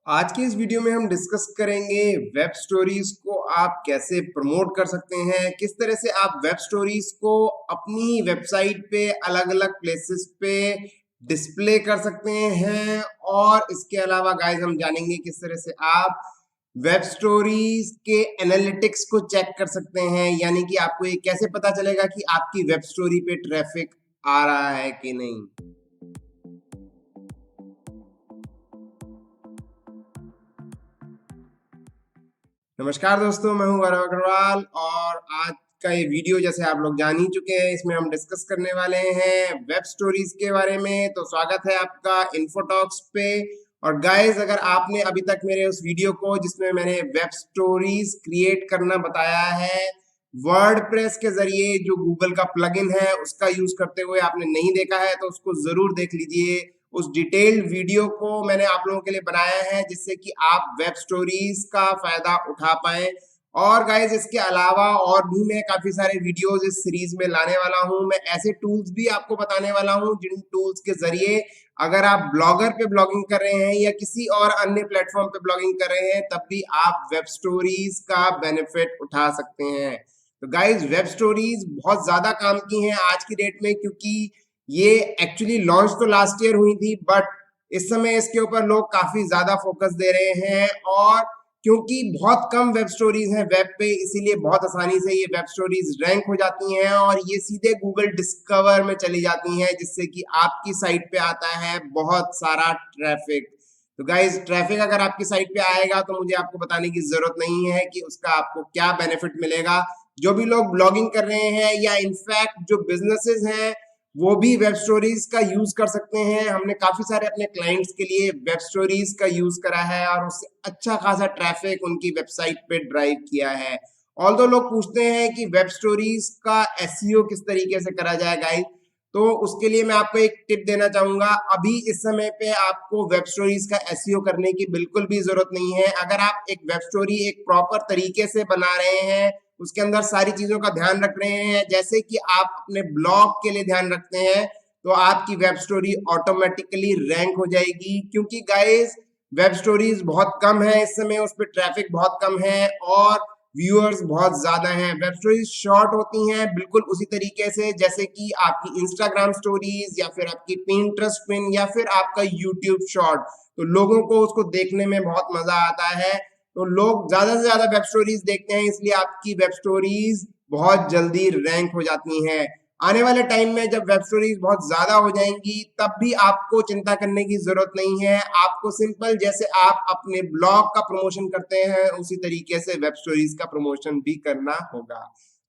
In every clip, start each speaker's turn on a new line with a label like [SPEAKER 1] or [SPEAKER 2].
[SPEAKER 1] आज की इस वीडियो में हम डिस्कस करेंगे वेब स्टोरीज को आप कैसे प्रमोट कर सकते हैं, किस तरह से आप वेब स्टोरीज को अपनी वेबसाइट पे अलग अलग प्लेसेस पे डिस्प्ले कर सकते हैं। और इसके अलावा गाइस हम जानेंगे किस तरह से आप वेब स्टोरीज के एनालिटिक्स को चेक कर सकते हैं, यानी कि आपको ये कैसे पता चलेगा कि आपकी वेब स्टोरी पे ट्रैफिक आ रहा है कि नहीं। नमस्कार दोस्तों, मैं हूं गौरव अग्रवाल और आज का ये वीडियो जैसे आप लोग जान ही चुके हैं, इसमें हम डिस्कस करने वाले हैं वेब स्टोरीज के बारे में। तो स्वागत है आपका इन्फोटॉक्स पे। और गाइस, अगर आपने अभी तक मेरे उस वीडियो को जिसमें मैंने वेब स्टोरीज क्रिएट करना बताया है वर्डप्रेस के जरिए, जो गूगल का प्लगइन है उसका यूज करते हुए आपने नहीं देखा है तो उसको जरूर देख लीजिए। उस डिटेल्ड वीडियो को मैंने आप लोगों के लिए बनाया है जिससे कि आप वेब स्टोरीज का फायदा उठा पाए। और गाइज, इसके अलावा और भी मैं काफी सारे वीडियोस इस सीरीज में लाने वाला हूं। मैं ऐसे टूल्स भी आपको बताने वाला हूं जिन टूल्स के जरिए अगर आप ब्लॉगर पे ब्लॉगिंग कर रहे हैं या किसी और अन्य प्लेटफॉर्म पे ब्लॉगिंग कर रहे हैं तब भी आप वेब स्टोरीज का बेनिफिट उठा सकते हैं। तो गाइज, वेब स्टोरीज बहुत ज्यादा काम की हैं आज की डेट में, क्योंकि ये एक्चुअली लॉन्च तो लास्ट ईयर हुई थी, बट इस समय इसके ऊपर लोग काफी ज्यादा फोकस दे रहे हैं। और क्योंकि बहुत कम वेब स्टोरीज हैं वेब पे, इसीलिए बहुत आसानी से ये वेब स्टोरीज रैंक हो जाती हैं और ये सीधे गूगल डिस्कवर में चली जाती हैं, जिससे कि आपकी साइट पे आता है बहुत सारा ट्रैफिक। तो गाइज, ट्रैफिक अगर आपकी साइट पे आएगा तो मुझे आपको बताने की जरूरत नहीं है कि उसका आपको क्या बेनिफिट मिलेगा। जो भी लोग ब्लॉगिंग कर रहे हैं या इनफैक्ट जो बिजनेसेस हैं वो भी वेब स्टोरीज का यूज कर सकते हैं। हमने काफी सारे अपने क्लाइंट्स के लिए वेब स्टोरीज का यूज करा है और उससे अच्छा खासा ट्रैफिक उनकी वेबसाइट पे ड्राइव किया है। ऑल्दो लोग पूछते हैं कि वेब स्टोरीज का एसईओ किस तरीके से करा जाए गाइस, तो उसके लिए मैं आपको एक टिप देना चाहूंगा। अभी इस समय पे आपको वेब स्टोरीज का एसईओ करने की बिल्कुल भी जरूरत नहीं है। अगर आप एक वेब स्टोरी एक प्रॉपर तरीके से बना रहे हैं, उसके अंदर सारी चीजों का ध्यान रख रहे हैं जैसे कि आप अपने ब्लॉग के लिए ध्यान रखते हैं, तो आपकी वेब स्टोरी ऑटोमेटिकली रैंक हो जाएगी। क्योंकि गाइस, वेब स्टोरीज बहुत कम है इस समय, उस पर ट्रैफिक बहुत कम है और व्यूअर्स बहुत ज्यादा हैं। वेब स्टोरीज शॉर्ट होती हैं बिल्कुल उसी तरीके से जैसे कि आपकी इंस्टाग्राम स्टोरीज या फिर आपकी पिंटरेस्ट पिन या फिर आपका यूट्यूब शॉर्ट। तो लोगों को उसको देखने में बहुत मजा आता है, तो लोग ज्यादा से ज्यादा वेब स्टोरीज देखते हैं, इसलिए आपकी वेब स्टोरीज बहुत जल्दी रैंक हो जाती हैं। आने वाले टाइम में जब वेब स्टोरीज बहुत ज्यादा हो जाएंगी तब भी आपको चिंता करने की जरूरत नहीं है। आपको सिंपल जैसे आप अपने ब्लॉग का प्रमोशन करते हैं उसी तरीके से वेब स्टोरीज का प्रमोशन भी करना होगा।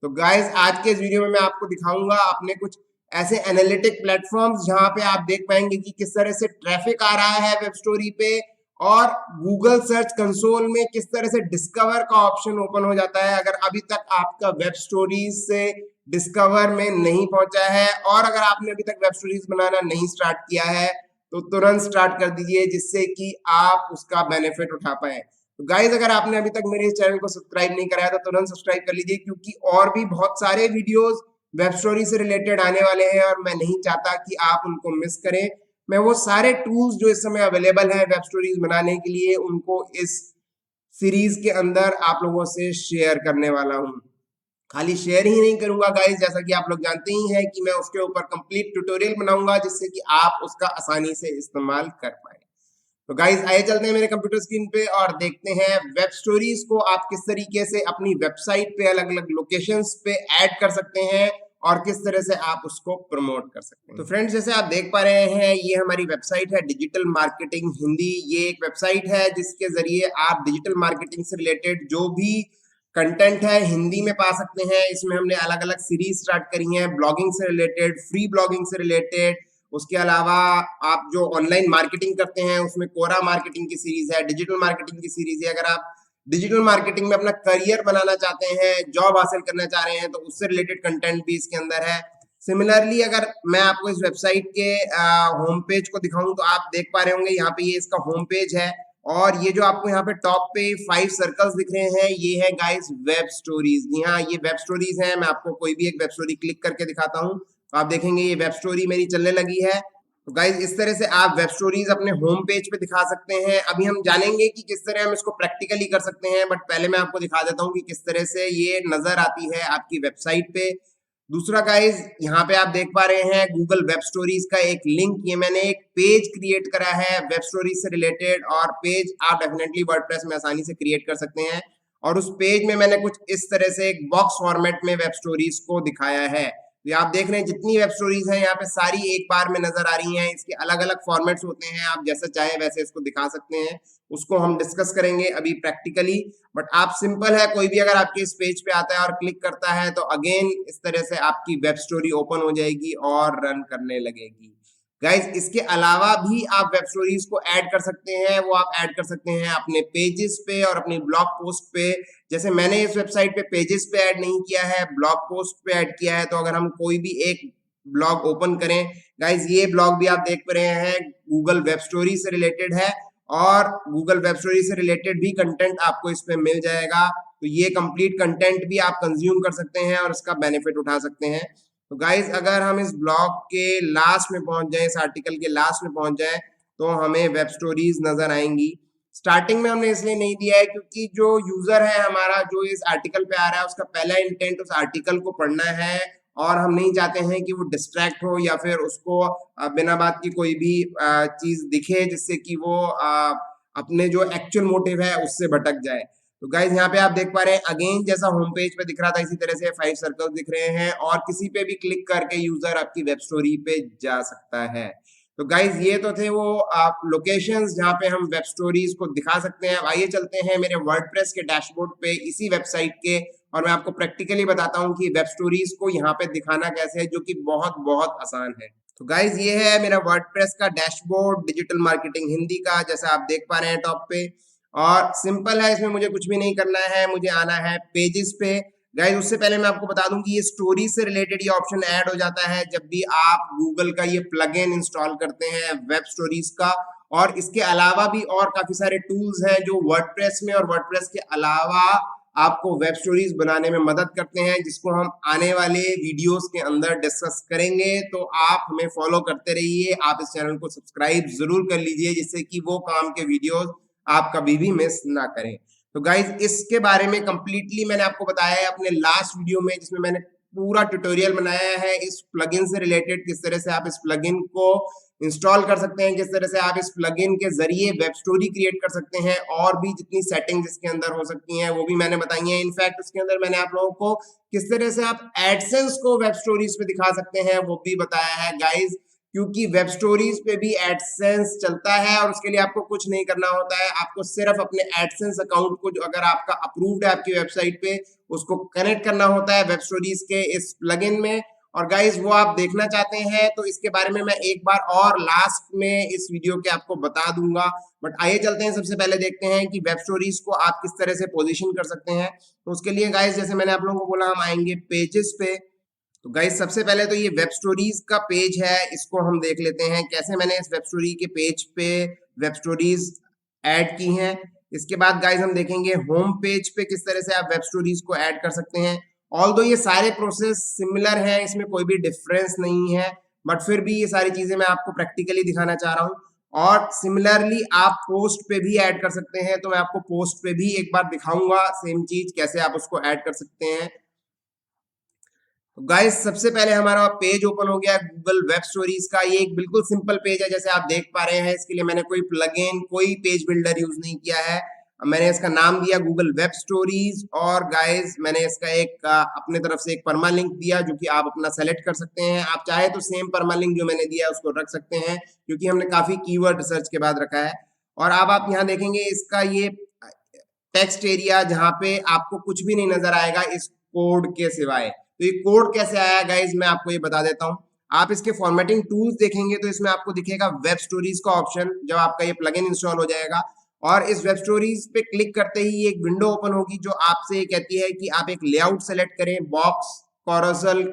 [SPEAKER 1] तो गाइस, आज के इस वीडियो में मैं आपको दिखाऊंगा अपने कुछ ऐसे एनालिटिक प्लेटफॉर्म्स जहां पे आप देख पाएंगे कि किस तरह से ट्रैफिक आ रहा है वेब स्टोरी पे और गूगल सर्च कंसोल में किस तरह से डिस्कवर का ऑप्शन ओपन हो जाता है अगर अभी तक आपका वेब स्टोरीज से डिस्कवर में नहीं पहुंचा है। और अगर आपने अभी तक वेब स्टोरीज बनाना नहीं स्टार्ट किया है तो तुरंत स्टार्ट कर दीजिए, जिससे कि आप उसका बेनिफिट उठा पाए। तो गाइज, अगर आपने अभी तक मेरे इस चैनल को सब्सक्राइब नहीं कराया तो तुरंत सब्सक्राइब कर लीजिए, क्योंकि और भी बहुत सारे वीडियोस वेब स्टोरी से रिलेटेड आने वाले हैं और मैं नहीं चाहता कि आप उनको मिस करें। मैं वो सारे टूल्स जो इस समय अवेलेबल हैं वेब स्टोरीज बनाने के लिए उनको इस सीरीज के अंदर आप लोगों से शेयर करने वाला हूं। खाली शेयर ही नहीं करूंगा गाइस, जैसा कि आप लोग जानते ही हैं कि मैं उसके ऊपर कंप्लीट ट्यूटोरियल बनाऊंगा जिससे कि आप उसका आसानी से इस्तेमाल कर पाए। तो गाइस, आइए चलते हैं मेरे कंप्यूटर स्क्रीन पे और देखते हैं वेब स्टोरीज को आप किस तरीके से अपनी वेबसाइट पे अलग अलग लोकेशंस पे ऐड कर सकते हैं और किस तरह से आप उसको प्रमोट कर सकते हैं। तो फ्रेंड्स, जैसे आप देख पा रहे हैं ये हमारी वेबसाइट है डिजिटल मार्केटिंग हिंदी। ये एक वेबसाइट है जिसके जरिए आप डिजिटल मार्केटिंग से रिलेटेड जो भी कंटेंट है हिंदी में पा सकते हैं। इसमें हमने अलग अलग सीरीज स्टार्ट करी हैं, ब्लॉगिंग से रिलेटेड, फ्री ब्लॉगिंग से रिलेटेड। उसके अलावा आप जो ऑनलाइन मार्केटिंग करते हैं उसमें कोरा मार्केटिंग की सीरीज है, डिजिटल मार्केटिंग की सीरीज है। अगर आप डिजिटल मार्केटिंग में अपना करियर बनाना चाहते हैं, जॉब हासिल करना चाह रहे हैं, तो उससे रिलेटेड कंटेंट भी इसके अंदर है। सिमिलरली, अगर मैं आपको इस वेबसाइट के होम पेज को दिखाऊं तो आप देख पा रहे होंगे यहाँ पे ये इसका होम पेज है और ये जो आपको यहाँ पे टॉप पे 5 सर्कल्स दिख रहे हैं ये है गाइस वेब स्टोरीज। जी हाँ, ये वेब स्टोरीज हैं। मैं आपको कोई भी एक वेब स्टोरी क्लिक करके दिखाता हूँ तो आप देखेंगे ये वेब स्टोरी मेरी चलने लगी है। तो गाइज इस तरह से आप वेब स्टोरीज अपने होम पेज पे दिखा सकते हैं। अभी हम जानेंगे कि किस तरह हम इसको प्रैक्टिकली कर सकते हैं, बट पहले मैं आपको दिखा देता हूँ कि किस तरह से ये नजर आती है आपकी वेबसाइट पे। दूसरा गाइज यहाँ पे आप देख पा रहे हैं गूगल वेब स्टोरीज का एक लिंक, ये मैंने एक पेज क्रिएट करा है वेब स्टोरीज से रिलेटेड, और पेज आप डेफिनेटली वर्डप्रेस में आसानी से क्रिएट कर सकते हैं। और उस पेज में मैंने कुछ इस तरह से एक बॉक्स फॉर्मेट में वेब स्टोरीज को दिखाया है। तो आप देख रहे हैं जितनी वेब स्टोरीज हैं यहाँ पे सारी एक बार में नजर आ रही हैं। इसके अलग अलग फॉर्मेट्स होते हैं, आप जैसा चाहे वैसे इसको दिखा सकते हैं। उसको हम डिस्कस करेंगे अभी प्रैक्टिकली, बट आप सिंपल है, कोई भी अगर आपके इस पेज पे आता है और क्लिक करता है तो अगेन इस तरह से आपकी वेब स्टोरी ओपन हो जाएगी और रन करने लगेगी। गाइज इसके अलावा भी आप वेब स्टोरीज को ऐड कर सकते हैं। वो आप ऐड कर सकते हैं अपने पेजेस पे और अपनी ब्लॉग पोस्ट पे। जैसे मैंने इस वेबसाइट पे पेजेस पे ऐड नहीं किया है, ब्लॉग पोस्ट पे ऐड किया है। तो अगर हम कोई भी एक ब्लॉग ओपन करें, गाइज ये ब्लॉग भी आप देख रहे हैं गूगल वेब स्टोरी से रिलेटेड है, और गूगल वेब स्टोरी से रिलेटेड भी कंटेंट आपको इस पे मिल जाएगा। तो ये कंप्लीट कंटेंट भी आप कंज्यूम कर सकते हैं और इसका बेनिफिट उठा सकते हैं। तो गाइज अगर हम इस ब्लॉग के लास्ट में पहुंच जाए, इस आर्टिकल के लास्ट में पहुंच जाए, तो हमें वेब स्टोरीज नजर आएंगी। स्टार्टिंग में हमने इसलिए नहीं दिया है क्योंकि जो यूजर है हमारा, जो इस आर्टिकल पे आ रहा है, उसका पहला इंटेंट उस आर्टिकल को पढ़ना है, और हम नहीं चाहते हैं कि वो डिस्ट्रैक्ट हो या फिर उसको बिना बात की कोई भी चीज दिखे जिससे कि वो अपने जो एक्चुअल मोटिव है उससे भटक जाए। तो गाइज यहाँ पे आप देख पा रहे हैं अगेन जैसा होम पेज पे दिख रहा था इसी तरह से 5 सर्कल्स दिख रहे हैं, और किसी पे भी क्लिक करके यूजर आपकी वेब स्टोरी पे जा सकता है। तो गाइज ये तो थे वो आप लोकेशंस जहाँ पे हम वेब स्टोरीज को दिखा सकते हैं। आइए चलते हैं मेरे वर्डप्रेस के डैशबोर्ड पे इसी वेबसाइट के, और मैं आपको प्रैक्टिकली बताता हूँ कि वेब स्टोरीज को यहाँ पे दिखाना कैसे है, जो कि बहुत बहुत आसान है। तो गाइज ये है मेरा वर्डप्रेस का डैशबोर्ड डिजिटल मार्केटिंग हिंदी का, जैसा आप देख पा रहे हैं टॉप पे। और सिंपल है, इसमें मुझे कुछ भी नहीं करना है, मुझे आना है पेजेस पे। गाइज उससे पहले मैं आपको बता दूं कि ये स्टोरी से रिलेटेड ये ऑप्शन ऐड हो जाता है जब भी आप गूगल का ये प्लगइन इंस्टॉल करते हैं वेब स्टोरीज का। और इसके अलावा भी और काफी सारे टूल्स हैं जो वर्डप्रेस में और वर्डप्रेस के अलावा आपको वेब स्टोरीज बनाने में मदद करते हैं, जिसको हम आने वाले वीडियोस के अंदर डिस्कस करेंगे। तो आप हमें फॉलो करते रहिए, आप इस चैनल को सब्सक्राइब जरूर कर लीजिए जिससे कि वो काम के वीडियोस आप कभी भी मिस ना करें। तो गाइज इसके बारे में कंप्लीटली मैंने आपको बताया है अपने लास्ट वीडियो में, जिसमें मैंने पूरा ट्यूटोरियल बनाया है इस प्लगइन से रिलेटेड, किस तरह से आप इस प्लगइन को इंस्टॉल कर सकते हैं, किस तरह से आप इस प्लगइन के जरिए वेब स्टोरी क्रिएट कर सकते हैं, और भी जितनी सेटिंग्स इसके अंदर हो सकती हैं वो भी मैंने बताई हैं। इनफैक्ट उसके अंदर मैंने आप लोगों को किस तरह से आप एडसेंस को वेब स्टोरीज पे दिखा सकते हैं वो भी बताया है गाइज, क्योंकि वेब स्टोरीज पे भी एडसेंस चलता है और उसके लिए आपको कुछ नहीं करना होता है। आपको सिर्फ अपने एडसेंस अकाउंट को, जो अगर आपका अप्रूव्ड है आपकी वेबसाइट पे, उसको कनेक्ट करना होता है वेब स्टोरीज के इस प्लगइन में। और गाइज वो आप देखना चाहते हैं तो इसके बारे में मैं एक बार और लास्ट में इस वीडियो के आपको बता दूंगा। बट आइए चलते हैं, सबसे पहले देखते हैं कि वेब स्टोरीज को आप किस तरह से पोजीशन कर सकते हैं। तो उसके लिए गाइज जैसे मैंने आप लोगों को बोला, हम आएंगे पेजेस पे। तो गाइज सबसे पहले तो ये वेब स्टोरीज का पेज है, इसको हम देख लेते हैं कैसे मैंने इस वेब स्टोरी के पेज पे वेब स्टोरीज ऐड की हैं। इसके बाद गाइज हम देखेंगे होम पेज पे किस तरह से आप वेब स्टोरीज को ऐड कर सकते हैं। ऑल्दो ये सारे प्रोसेस सिमिलर हैं, इसमें कोई भी डिफरेंस नहीं है, बट फिर भी ये सारी चीजें मैं आपको प्रैक्टिकली दिखाना चाह रहा हूँ। और सिमिलरली आप पोस्ट पे भी ऐड कर सकते हैं, तो मैं आपको पोस्ट पे भी एक बार दिखाऊंगा सेम चीज कैसे आप उसको ऐड कर सकते हैं। गाइस सबसे पहले हमारा पेज ओपन हो गया गूगल वेब स्टोरीज का। ये एक बिल्कुल सिंपल पेज है जैसे आप देख पा रहे हैं। इसके लिए मैंने कोई प्लगइन, कोई पेज बिल्डर यूज नहीं किया है। मैंने इसका नाम दिया गूगल वेब स्टोरीज, और गाइस मैंने इसका एक अपने तरफ से एक परमा लिंक दिया जो कि आप अपना सेलेक्ट कर सकते हैं। आप चाहे तो सेम परमा लिंक जो मैंने दिया है उसको रख सकते हैं, क्योंकि हमने काफी कीवर्ड रिसर्च के बाद रखा है। और अब आप यहाँ देखेंगे इसका ये टेक्स्ट एरिया जहाँ पे आपको कुछ भी नहीं नजर आएगा इस कोड के सिवाय। तो ये कोड कैसे आया गाइज, मैं आपको ये बता देता हूँ। आप इसके फॉर्मेटिंग टूल्स देखेंगे तो इसमें आपको दिखेगा वेब स्टोरीज का ऑप्शन जब आपका ये प्लगइन इंस्टॉल हो जाएगा। और इस वेब स्टोरीज पे क्लिक करते ही एक विंडो ओपन होगी जो आपसे ये कहती है कि आप एक लेआउट सेलेक्ट करें, बॉक्स, कॉरसल,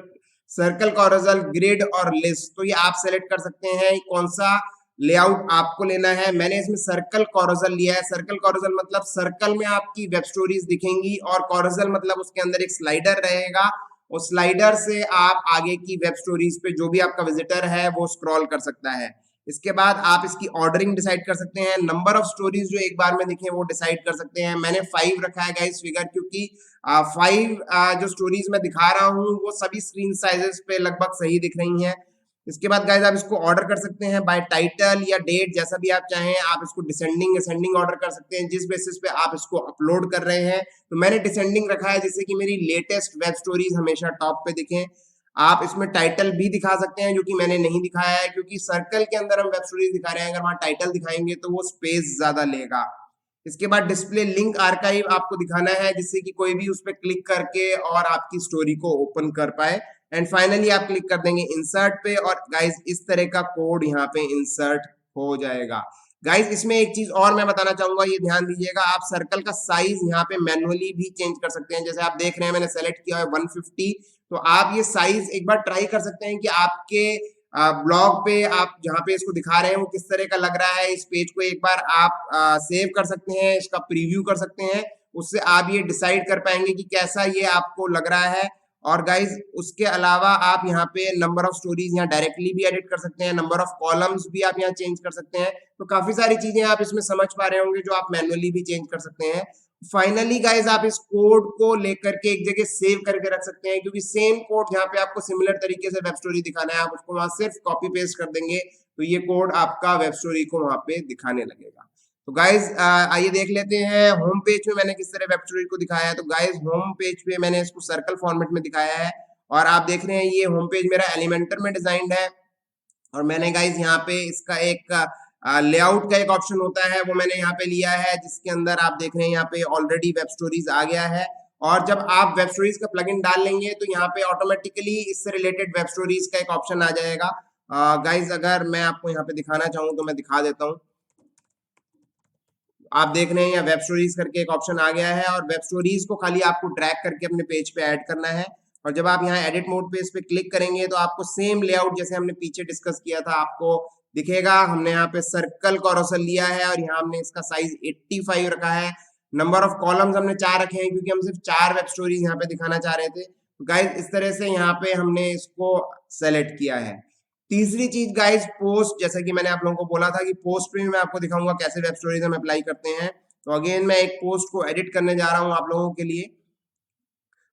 [SPEAKER 1] सर्कल, कॉरसल, ग्रिड और लिस्ट। तो ये आप सेलेक्ट कर सकते हैं कौन सा लेआउट आपको लेना है। मैंने इसमें सर्कल कॉरसल लिया है। सर्कल कॉरसल मतलब सर्कल में आपकी वेब स्टोरीज दिखेंगी, और कॉरसल मतलब उसके अंदर एक स्लाइडर रहेगा उस स्लाइडर से आप आगे की वेब स्टोरीज पे जो भी आपका विजिटर है वो स्क्रॉल कर सकता है। इसके बाद आप इसकी ऑर्डरिंग डिसाइड कर सकते हैं, नंबर ऑफ स्टोरीज जो एक बार में दिखे वो डिसाइड कर सकते हैं। मैंने 5 रखा है गाइस फिगर, क्योंकि 5 जो स्टोरीज मैं दिखा रहा हूँ वो सभी स्क्रीन साइजेस पे लगभग सही दिख रही हैं। इसके बाद गाइस आप इसको ऑर्डर कर सकते हैं बाय टाइटल या डेट, जैसा भी आप चाहें। आप इसको डिसेंडिंग असेंडिंग ऑर्डर कर सकते हैं, जिस बेसिस पे आप इसको अपलोड कर रहे हैं। तो मैंने डिसेंडिंग रखा है जिससे कि मेरी लेटेस्ट वेब स्टोरीज हमेशा टॉप पे दिखें। आप इसमें टाइटल भी दिखा सकते हैं, जो कि मैंने नहीं दिखाया है, क्योंकि सर्कल के अंदर हम वेब स्टोरीज दिखा रहे हैं। अगर वहां टाइटल दिखाएंगे तो वो स्पेस ज्यादा लेगा। इसके बाद डिस्प्ले लिंक आर्काइव आपको दिखाना है, जिससे कि कोई भी उस पर क्लिक करके और आपकी स्टोरी को ओपन कर पाए। एंड फाइनली आप क्लिक कर देंगे इंसर्ट पे, और गाइस इस तरह का कोड यहाँ पे इंसर्ट हो जाएगा। गाइस इसमें एक चीज और मैं बताना चाहूंगा, ये ध्यान दीजिएगा, आप सर्कल का साइज यहाँ पे मैनुअली भी चेंज कर सकते हैं। जैसे आप देख रहे हैं मैंने सेलेक्ट किया है 150, तो आप ये साइज एक बार ट्राई कर सकते हैं कि आपके ब्लॉग पे आप जहाँ पे इसको दिखा रहे हैं वो किस तरह का लग रहा है। इस पेज को एक बार आप सेव कर सकते हैं, इसका प्रीव्यू कर सकते हैं, उससे आप ये डिसाइड कर पाएंगे कि कैसा ये आपको लग रहा है। और गाइज उसके अलावा आप यहाँ पे नंबर ऑफ स्टोरीज यहाँ डायरेक्टली भी एडिट कर सकते हैं, नंबर ऑफ कॉलम्स भी आप यहाँ चेंज कर सकते हैं। तो काफी सारी चीजें आप इसमें समझ पा रहे होंगे जो आप मैनुअली भी चेंज कर सकते हैं। फाइनली गाइज आप इस कोड को लेकर के एक जगह सेव करके रख सकते हैं, क्योंकि सेम कोड जहाँ पे आपको सिमिलर तरीके से वेब स्टोरी दिखाना है, आप उसको वहां सिर्फ कॉपी पेस्ट कर देंगे तो ये कोड आपका वेब स्टोरी को वहां पे दिखाने लगेगा। तो गाइज आइए देख लेते हैं होम पेज में मैंने किस तरह वेब स्टोरी को दिखाया है। तो गाइज होम पेज पे मैंने इसको सर्कल फॉर्मेट में दिखाया है, और आप देख रहे हैं ये होम पेज मेरा एलिमेंटर में डिजाइंड है। और मैंने गाइज यहाँ पे इसका एक लेआउट का एक ऑप्शन होता है वो मैंने यहाँ पे लिया है, जिसके अंदर आप देख रहे हैं यहाँ पे ऑलरेडी वेब स्टोरीज आ गया है। और जब आप वेब स्टोरीज का प्लगइन डाल लेंगे तो यहाँ पे ऑटोमेटिकली इससे रिलेटेड वेब स्टोरीज का एक ऑप्शन आ जाएगा। गाइज अगर मैं आपको यहाँ पे दिखाना चाहूँ तो मैं दिखा देता हूँ। आप देख रहे हैं यहाँ वेब स्टोरीज करके एक ऑप्शन आ गया है, और वेब स्टोरीज को खाली आपको ड्रैग करके अपने पेज पे ऐड करना है। और जब आप यहाँ एडिट मोड पे इस पे क्लिक करेंगे तो आपको सेम लेआउट जैसे हमने पीछे डिस्कस किया था आपको दिखेगा। हमने यहाँ पे सर्कल कॉरोसल लिया है, और यहाँ हमने इसका साइज 85 रखा है। नंबर ऑफ कॉलम्स हमने 4 रखे हैं, क्योंकि हम सिर्फ 4 वेब स्टोरीज यहाँ पे दिखाना चाह रहे थे। तो गाइज इस तरह से यहाँ पे हमने इसको सेलेक्ट किया है। तीसरी चीज गाइज पोस्ट, जैसा कि मैंने आप लोगों को बोला था कि पोस्ट पे मैं आपको दिखाऊंगा कैसे वेब स्टोरीज हम अप्लाई करते हैं। तो अगेन मैं एक पोस्ट को एडिट करने जा रहा हूं आप लोगों के लिए।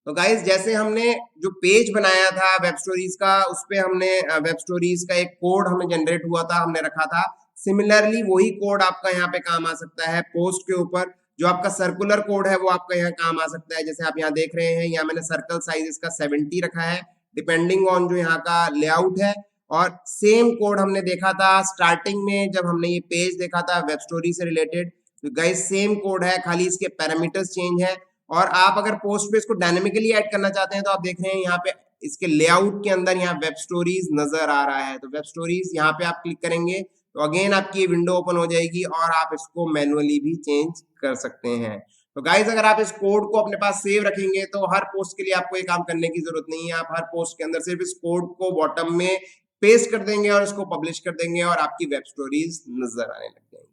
[SPEAKER 1] तो गाइज जैसे हमने जो पेज बनाया था वेब स्टोरीज का, उस पे हमने वेब स्टोरीज का एक कोड हमें जनरेट हुआ था, हमने रखा था। सिमिलरली वही कोड आपका यहाँ पे काम आ सकता है पोस्ट के ऊपर। जो आपका सर्कुलर कोड है वो आपका यहाँ काम आ सकता है। जैसे आप यहाँ देख रहे हैं, यहाँ मैंने सर्कल साइज इसका 70 रखा है, डिपेंडिंग ऑन जो यहाँ का लेआउट है। और सेम कोड हमने देखा था स्टार्टिंग में जब हमने ये पेज देखा था वेब स्टोरी से रिलेटेड। तो गाइस सेम कोड है, खाली इसके पैरामीटर्स चेंज है। और आप अगर पोस्ट पे इसको डायनेमिकली ऐड करना चाहते हैं तो आप देख रहे हैं यहाँ पे इसके लेआउट के अंदर यहाँ वेब स्टोरीज नजर आ रहा है। तो वेब स्टोरीज यहाँ पे आप क्लिक करेंगे तो अगेन आपकी ये विंडो ओपन हो जाएगी, और आप इसको मैनुअली भी चेंज कर सकते हैं। तो गाइज अगर आप इस कोड को अपने पास सेव रखेंगे तो हर पोस्ट के लिए आपको ये काम करने की जरूरत नहीं है। आप हर पोस्ट के अंदर सिर्फ इस कोड को बॉटम में पेस्ट कर देंगे और इसको पब्लिश कर देंगे, और आपकी वेब स्टोरीज नजर आने लग जाएंगी।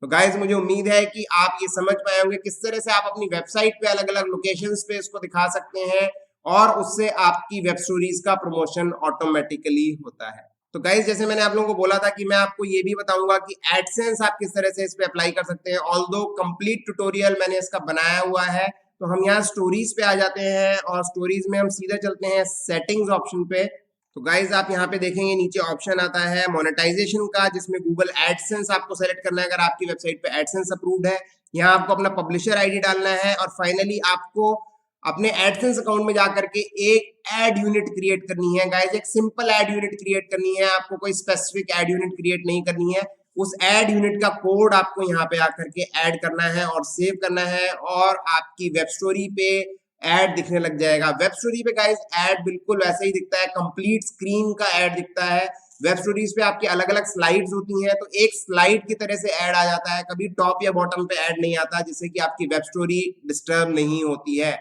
[SPEAKER 1] तो गाइज मुझे उम्मीद है कि आप ये समझ पाए होंगे किस तरह से आप अपनी वेबसाइट पे अलग अलग लोकेशंस पे इसको दिखा सकते हैं, और उससे आपकी वेब स्टोरीज का प्रमोशन ऑटोमेटिकली होता है। तो गाइज जैसे मैंने आप लोगों को बोला था कि मैं आपको ये भी बताऊंगा कि एडसेंस आप किस तरह से इस पे अप्लाई कर सकते हैं। ऑल्दो कंप्लीट ट्यूटोरियल मैंने इसका बनाया हुआ है, तो हम यहाँ स्टोरीज पे आ जाते हैं, और स्टोरीज में हम सीधा चलते हैं सेटिंग्स ऑप्शन पे। तो गाइज आप यहाँ पे देखेंगे नीचे ऑप्शन आता है मोनेटाइजेशन का, जिसमें गूगल एडसेंस आपको सेलेक्ट करना है अगर आपकी वेबसाइट पे एडसेंस अप्रूव्ड है। यहाँ आपको अपना पब्लिशर आईडी डालना है, और फाइनली आपको अपने एडसेंस अकाउंट में जाकर के एक एड यूनिट क्रिएट करनी है। गाइज एक सिंपल एड यूनिट क्रिएट करनी है, आपको कोई स्पेसिफिक एड यूनिट क्रिएट नहीं करनी है। उस एड यूनिट का कोड आपको यहाँ पे आकर के ऐड करना है और सेव करना है, और आपकी वेब स्टोरी पे ऐड दिखने लग जाएगा। वेब स्टोरी पे गाइस ऐड बिल्कुल वैसे ही दिखता है, कंप्लीट स्क्रीन का ऐड दिखता है। वेब स्टोरीज पे आपकी अलग अलग स्लाइड्स होती हैं, तो एक स्लाइड की तरह से ऐड आ जाता है, कभी टॉप या बॉटम पे ऐड नहीं आता, जिससे कि आपकी वेब स्टोरी डिस्टर्ब नहीं होती है।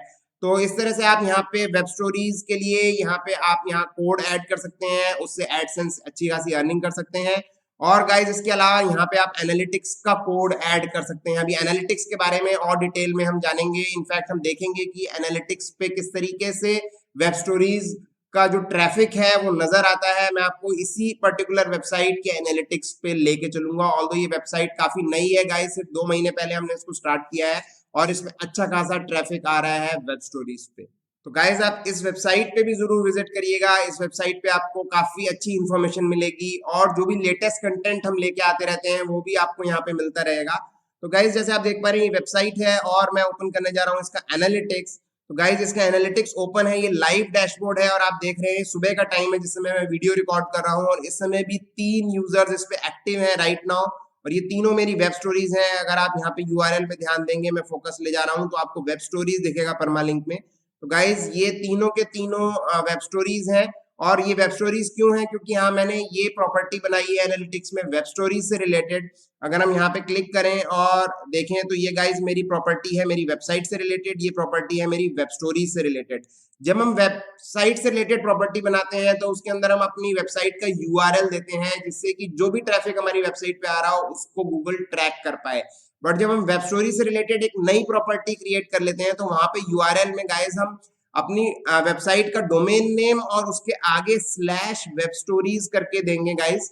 [SPEAKER 1] तो इस तरह से आप यहाँ पे वेब स्टोरीज के लिए यहाँ पे आप यहाँ कोड ऐड कर सकते हैं, उससे एडसेंस अच्छी खासी अर्निंग कर सकते हैं। और गाइज इसके अलावा यहाँ पे आप एनालिटिक्स का कोड ऐड कर सकते हैं। अभी एनालिटिक्स के बारे में और डिटेल में हम जानेंगे, इनफैक्ट हम देखेंगे कि एनालिटिक्स पे किस तरीके से वेब स्टोरीज का जो ट्रैफिक है वो नजर आता है। मैं आपको इसी पर्टिकुलर वेबसाइट के एनालिटिक्स पे लेके चलूंगा। ऑल्दो ये वेबसाइट काफी नई है गाइस, सिर्फ 2 महीने पहले हमने इसको स्टार्ट किया है और इसमें अच्छा खासा ट्रैफिक आ रहा है वेब स्टोरीज पे। तो गाइज आप इस वेबसाइट पे भी जरूर विजिट करिएगा। इस वेबसाइट पे आपको काफी अच्छी इंफॉर्मेशन मिलेगी और जो भी लेटेस्ट कंटेंट हम लेके आते रहते हैं वो भी आपको यहाँ पे मिलता रहेगा। तो गाइज जैसे आप देख पा रहे हैं ये वेबसाइट है और मैं ओपन करने जा रहा हूँ इसका एनालिटिक्स। तो गाइज इसका एनालिटिक्स ओपन है, ये लाइव डैशबोर्ड है और आप देख रहे हैं सुबह का टाइम है जिस समय मैं वीडियो रिकॉर्ड कर रहा हूँ और इस समय भी 3 यूजर्स इस पे एक्टिव है राइट नाउ और ये तीनों मेरी वेब स्टोरीज हैं। अगर आप यहाँ पे यूआरएल पे ध्यान देंगे, मैं फोकस ले जा रहा हूँ तो आपको वेब स्टोरीज दिखेगा परमालिंक में। तो गाइज ये तीनों के तीनों वेब स्टोरीज हैं और ये वेब स्टोरीज क्यों हैं, क्योंकि यहाँ मैंने ये प्रॉपर्टी बनाई है एनालिटिक्स में वेब स्टोरीज से रिलेटेड। अगर हम यहाँ पे क्लिक करें और देखें तो ये गाइज मेरी प्रॉपर्टी है मेरी वेबसाइट से रिलेटेड, ये प्रॉपर्टी है मेरी वेब स्टोरीज से रिलेटेड। जब हम वेबसाइट से रिलेटेड प्रॉपर्टी बनाते हैं तो उसके अंदर हम अपनी वेबसाइट का यूआरएल देते हैं जिससे कि जो भी ट्रैफिक हमारी वेबसाइट पे आ रहा हो उसको गूगल ट्रैक कर पाए। बट जब हम वेब स्टोरी से रिलेटेड एक नई प्रॉपर्टी क्रिएट कर लेते हैं तो वहां पे यूआरएल में गाइज हम अपनी वेबसाइट का डोमेन नेम और उसके आगे स्लैश वेब स्टोरीज करके देंगे गाइज।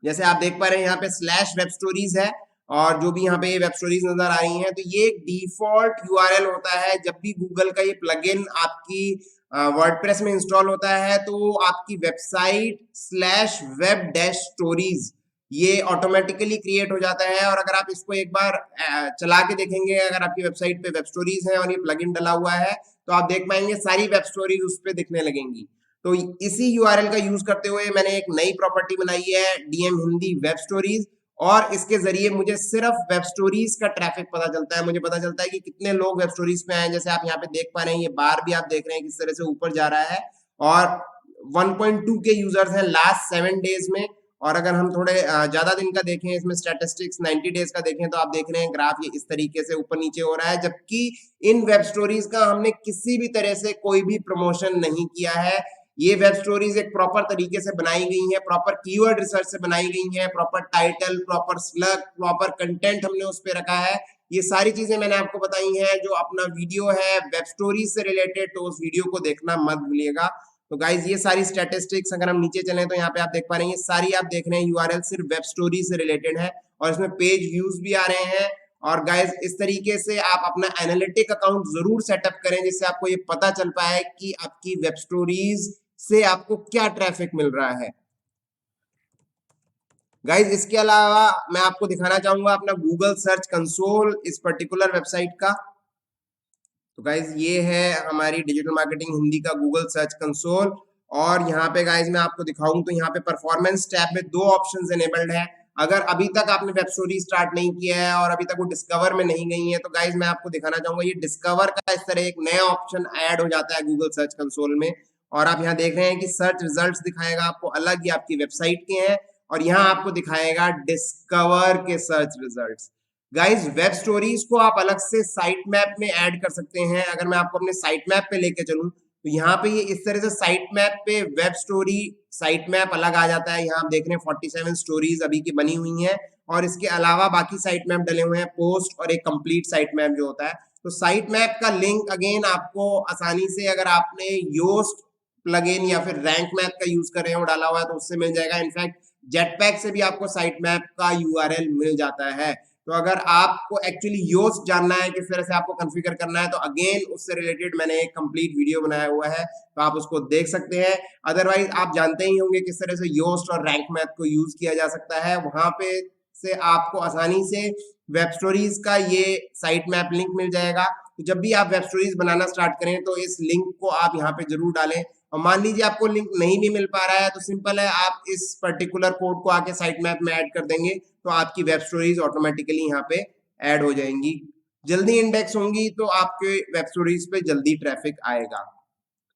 [SPEAKER 1] जैसे आप देख पा रहे हैं यहाँ पे स्लैश वेब स्टोरीज है और जो भी यहाँ पे वेब स्टोरीज नजर आ रही हैं तो ये एक डिफॉल्ट यूआरएल होता है। जब भी गूगल का ये प्लगइन आपकी वर्डप्रेस में इंस्टॉल होता है तो आपकी website slash web dash stories ये ऑटोमेटिकली क्रिएट हो जाता है। और अगर आप इसको एक बार चला के देखेंगे, अगर आपकी वेबसाइट पे वेब स्टोरीज है और ये प्लगइन डला हुआ है तो आप देख पाएंगे सारी वेब स्टोरीज उस पर दिखने लगेंगी। तो इसी यूआरएल का यूज करते हुए मैंने एक नई प्रॉपर्टी बनाई है डीएम हिंदी वेब स्टोरीज और इसके जरिए मुझे सिर्फ वेब स्टोरीज का ट्रैफिक पता चलता है। मुझे पता चलता है कि कितने लोग वेब स्टोरीज पे आए। जैसे आप यहाँ पे देख पा रहे हैं ये बार भी आप देख रहे हैं किस तरह से ऊपर जा रहा है और 1.2 के यूजर्स हैं लास्ट 7 डेज में। और अगर हम थोड़े ज्यादा दिन का देखें, इसमें स्टैटिस्टिक्स 90 डेज का देखें तो आप देख रहे हैं ग्राफ ये इस तरीके से ऊपर नीचे हो रहा है, जबकि इन वेब स्टोरीज का हमने किसी भी तरह से कोई भी प्रमोशन नहीं किया है। ये वेब स्टोरीज एक प्रॉपर तरीके से बनाई गई हैं, प्रॉपर कीवर्ड रिसर्च से बनाई गई हैं, proper title, proper slug, proper content हमने उस पर रखा है। ये सारी चीजें मैंने आपको बताई हैं। जो अपना वीडियो है वेब स्टोरीज से रिलेटेड तो उस वीडियो को देखना मत भूलिएगा। तो गाइज ये सारी स्टैटिस्टिक्स अगर हम नीचे चलें तो यहाँ पे आप देख पा रहे हैं ये सारी आप देख रहे हैं यूआरएल सिर्फ वेब स्टोरी से रिलेटेड है और इसमें पेज व्यूज भी आ रहे हैं। और गाइज इस तरीके से आप अपना एनालिटिक अकाउंट जरूर सेटअप करें जिससे आपको ये पता चल पाए कि आपकी वेब स्टोरीज से आपको क्या ट्रैफिक मिल रहा है। गाइज इसके अलावा मैं आपको दिखाना चाहूंगा अपना गूगल सर्च कंसोल इस पर्टिकुलर वेबसाइट का। तो गाइज ये है हमारी डिजिटल मार्केटिंग हिंदी का गूगल सर्च कंसोल और यहाँ पे गाइज मैं आपको दिखाऊं तो यहाँ पे परफॉर्मेंस टैब में 2 ऑप्शंस एनेबल्ड है। अगर अभी तक आपने वेब स्टोरी स्टार्ट नहीं किया है और अभी तक वो डिस्कवर में नहीं गई है तो गाइज मैं आपको दिखाना चाहूंगा ये डिस्कवर का इस तरह एक नया ऑप्शन ऐड हो जाता है गूगल सर्च कंसोल में। और आप यहाँ देख रहे हैं कि सर्च रिजल्ट दिखाएगा आपको अलग, ये आपकी वेबसाइट के हैं और यहाँ आपको दिखाएगा डिस्कवर के search result. Guys web stories को आप अलग से साइट मैप में ऐड कर सकते हैं। अगर मैं आपको अपने साइट मैप पे लेके चलूं तो यहाँ पे ये इस तरह से साइट मैप पे वेब स्टोरी साइट मैप अलग आ जाता है। यहाँ आप देख रहे हैं 47 स्टोरीज अभी की बनी हुई हैं और इसके अलावा बाकी साइट मैप डले हुए हैं, पोस्ट और एक कंप्लीट साइट मैप जो होता है। तो साइट मैप का लिंक अगेन आपको आसानी से, अगर आपने योस्ट प्लगइन या फिर रैंक मैप का यूज कर रहे हो डाला हुआ है तो उससे मिल जाएगा। इनफैक्ट जेटपैक से भी आपको साइट मैप का यूआरएल मिल जाता है। तो अगर आपको एक्चुअली योस्ट जानना है किस तरह से आपको कॉन्फ़िगर करना है तो अगेन उससे रिलेटेड मैंने एक कंप्लीट वीडियो बनाया हुआ है तो आप उसको देख सकते हैं। अदरवाइज आप जानते ही होंगे किस तरह से योस्ट और रैंक मैप को यूज किया जा सकता है। वहां पे से आपको आसानी से वेब स्टोरीज का ये साइट मैप लिंक मिल जाएगा। तो जब भी आप वेब स्टोरीज बनाना स्टार्ट करें तो इस लिंक को आप यहाँ पे जरूर डालें। और मान लीजिए आपको लिंक नहीं भी मिल पा रहा है तो सिंपल है, आप इस पर्टिकुलर कोड को आके साइट मैप में ऐड कर देंगे तो आपकी वेब स्टोरीज ऑटोमेटिकली यहाँ पे ऐड हो जाएंगी। जल्दी इंडेक्स होंगी तो आपके वेब स्टोरीज पे जल्दी ट्रैफिक आएगा।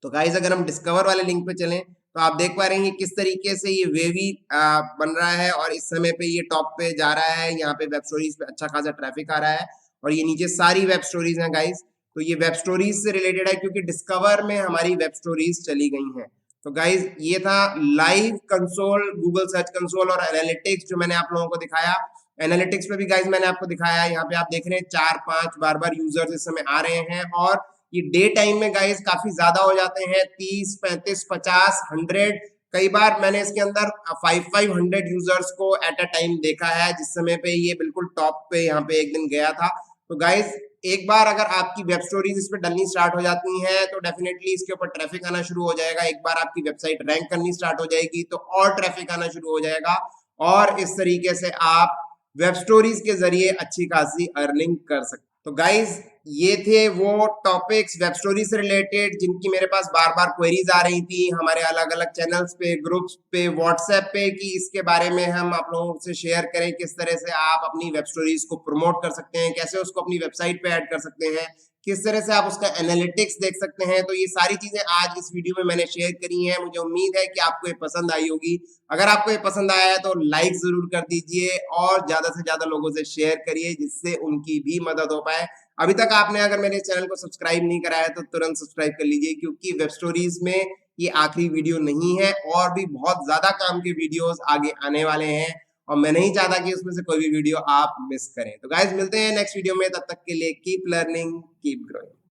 [SPEAKER 1] तो गाइज अगर हम डिस्कवर वाले लिंक पे चलें तो आप देख पा रहे हैं किस तरीके से ये वेवी बन रहा है और इस समय पे ये टॉप पे जा रहा है। यहाँ पे वेब स्टोरीज पे अच्छा खासा ट्रैफिक आ रहा है और ये नीचे सारी वेब स्टोरीज हैं गाइज। तो ये वेब स्टोरीज से रिलेटेड है क्योंकि डिस्कवर में हमारी वेब स्टोरीज चली गई हैं। तो गाइज ये था live console, Google search console और एनालिटिक्स जो मैंने आप लोगों को दिखाया। एनालिटिक्स पे भी गाइज मैंने आपको दिखाया है, यहाँ पे आप देख रहे हैं 4-5 बार यूजर्स इस समय आ रहे हैं और ये डे टाइम में गाइस काफी ज्यादा हो जाते हैं, 30, 35, 50, 100। कई बार मैंने इसके अंदर 500 यूजर्स को एट अ टाइम देखा है, जिस समय पे ये बिल्कुल टॉप पे यहाँ पे एक दिन गया था। तो गाइस एक बार अगर आपकी वेब स्टोरीज इस पे डलनी स्टार्ट हो जाती हैं तो डेफिनेटली इसके ऊपर ट्रैफिक आना शुरू हो जाएगा। एक बार आपकी वेबसाइट रैंक करनी स्टार्ट हो जाएगी तो और ट्रैफिक आना शुरू हो जाएगा, और इस तरीके से आप वेब स्टोरीज के जरिए अच्छी खासी अर्निंग कर सकते। तो गाइज ये थे वो टॉपिक्स वेब स्टोरी से रिलेटेड जिनकी मेरे पास बार बार क्वेरीज आ रही थी हमारे अलग अलग चैनल्स पे, ग्रुप्स पे, व्हाट्सएप पे, कि इसके बारे में हम आप लोगों से शेयर करें किस तरह से आप अपनी वेब स्टोरीज को प्रमोट कर सकते हैं, कैसे उसको अपनी वेबसाइट पे ऐड कर सकते हैं, किस तरह से आप उसका एनालिटिक्स देख सकते हैं। तो ये सारी चीजें आज इस वीडियो में मैंने शेयर करी हैं। मुझे उम्मीद है कि आपको ये पसंद आई होगी। अगर आपको ये पसंद आया है तो लाइक जरूर कर दीजिए और ज्यादा से ज्यादा लोगों से शेयर करिए जिससे उनकी भी मदद हो पाए। अभी तक आपने अगर मेरे चैनल को सब्सक्राइब नहीं करा है तो तुरंत सब्सक्राइब कर लीजिए, क्योंकि वेब स्टोरीज में ये आखिरी वीडियो नहीं है, और भी बहुत ज्यादा काम के वीडियोस आगे आने वाले हैं और मैं नहीं चाहता कि उसमें से कोई भी वीडियो आप मिस करें। तो गाइज मिलते हैं नेक्स्ट वीडियो में, तब तक के लिए कीप लर्निंग, कीप ग्रोइंग।